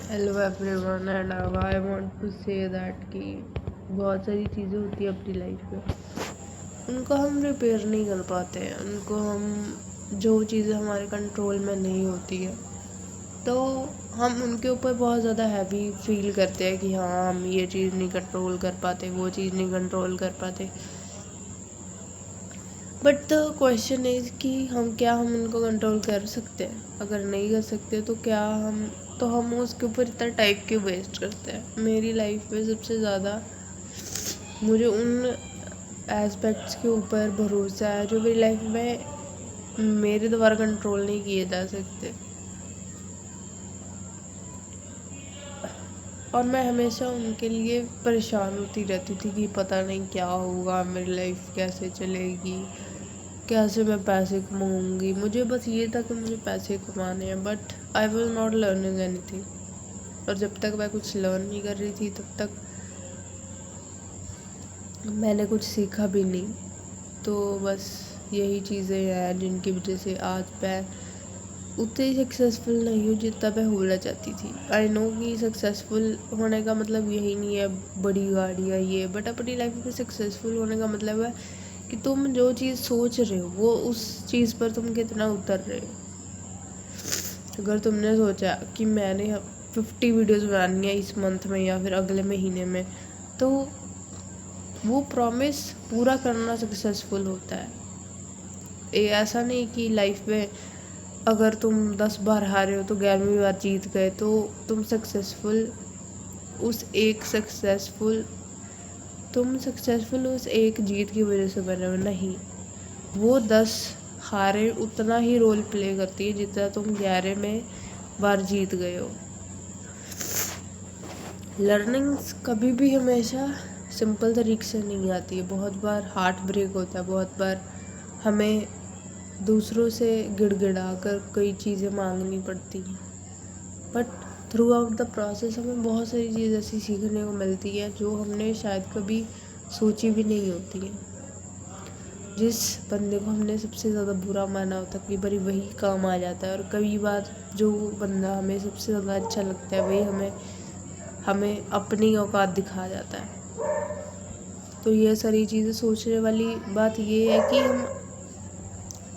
Hello everyone and I want to say that कि बहुत सारी चीज़ें होती है अपनी लाइफ में, उनको हम रिपेयर नहीं कर पाते हैं। उनको हम जो चीज़ें हमारे कंट्रोल में नहीं होती है तो हम उनके ऊपर बहुत ज़्यादा हैवी फील करते हैं कि हाँ हम ये चीज़ नहीं कंट्रोल कर पाते, वो चीज़ नहीं कंट्रोल कर पाते। बट द क्वेश्चन इज़ कि हम उनको कंट्रोल कर सकते हैं? अगर नहीं कर सकते तो हम उसके ऊपर इतना टाइम क्यों वेस्ट करते हैं। मेरी लाइफ में सबसे ज़्यादा मुझे उन एस्पेक्ट्स के ऊपर भरोसा है जो मेरी लाइफ में मेरे द्वारा कंट्रोल नहीं किए जा सकते, और मैं हमेशा उनके लिए परेशान होती रहती थी कि पता नहीं क्या होगा, मेरी लाइफ कैसे चलेगी, कैसे मैं पैसे कमाऊंगी। मुझे बस ये था कि मुझे पैसे कमाने हैं, but I was not learning anything. और जब तक मैं कुछ लर्न नहीं कर रही थी तब तक मैंने कुछ सीखा भी नहीं। तो बस यही चीज़ें हैं जिनकी वजह से आज मैं उतनी सक्सेसफुल नहीं हूँ जितना मैं होना चाहती थी। आई नो कि सक्सेसफुल होने का मतलब यही नहीं है बड़ी गाड़ियाँ ये, बट अपनी लाइफ में सक्सेसफुल होने का मतलब है कि तुम जो चीज़ सोच रहे हो वो उस चीज़ पर तुम कितना उतर रहे हो। अगर तुमने सोचा कि मैंने 50 वीडियोस बनानी है इस मंथ में या फिर अगले महीने में, तो वो प्रॉमिस पूरा करना सक्सेसफुल होता है। ये ऐसा नहीं कि लाइफ में अगर तुम 10 बार हारे हो तो 11वीं बार जीत गए तो तुम सक्सेसफुल उस एक जीत की वजह से बने हो। नहीं, वो 10 हारे उतना ही रोल प्ले करती है जितना तुम 11 में बार जीत गए हो। लर्निंग्स कभी भी हमेशा सिंपल तरीके से नहीं आती है। बहुत बार हार्ट ब्रेक होता है, बहुत बार हमें दूसरों से गिड़गिड़ा कर कई चीज़ें मांगनी पड़ती हैं, but through out the process हमें बहुत सारी चीज़ ऐसी सीखने को मिलती है जो हमने शायद कभी सोची भी नहीं होती है। जिस बंदे को हमने सबसे ज़्यादा बुरा माना होता है कई बार वही काम आ जाता है, और कई बार जो बंदा हमें सबसे ज़्यादा अच्छा लगता है वही हमें अपनी औकात दिखा जाता है। तो ये सारी चीज़ें सोचने वाली बात ये है कि हम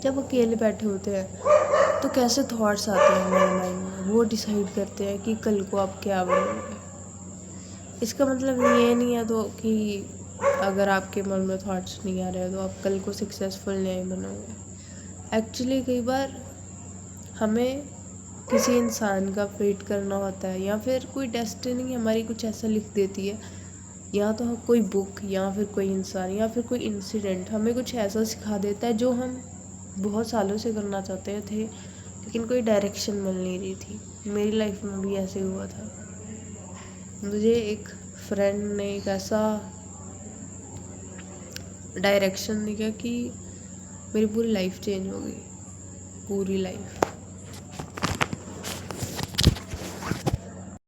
जब अकेले बैठे होते हैं तो कैसे थॉट्स आते हैं हमारे माइंड में, वो डिसाइड करते हैं कि कल को आप क्या बनोगे। इसका मतलब ये नहीं है तो कि अगर आपके मन में थॉट्स नहीं आ रहे तो आप कल को सक्सेसफुल नहीं बनोगे। एक्चुअली कई बार हमें किसी इंसान का वेट करना होता है, या फिर कोई डेस्टिनी हमारी कुछ ऐसा लिख देती है, या तो कोई बुक या फिर कोई इंसान या फिर कोई इंसिडेंट हमें कुछ ऐसा सिखा देता है जो हम बहुत सालों से करना चाहते थे लेकिन कोई डायरेक्शन मिल नहीं रही थी। मेरी लाइफ में भी ऐसे हुआ था। मुझे एक फ्रेंड ने एक ऐसा डायरेक्शन दिया कि मेरी पूरी लाइफ चेंज हो गई, पूरी लाइफ।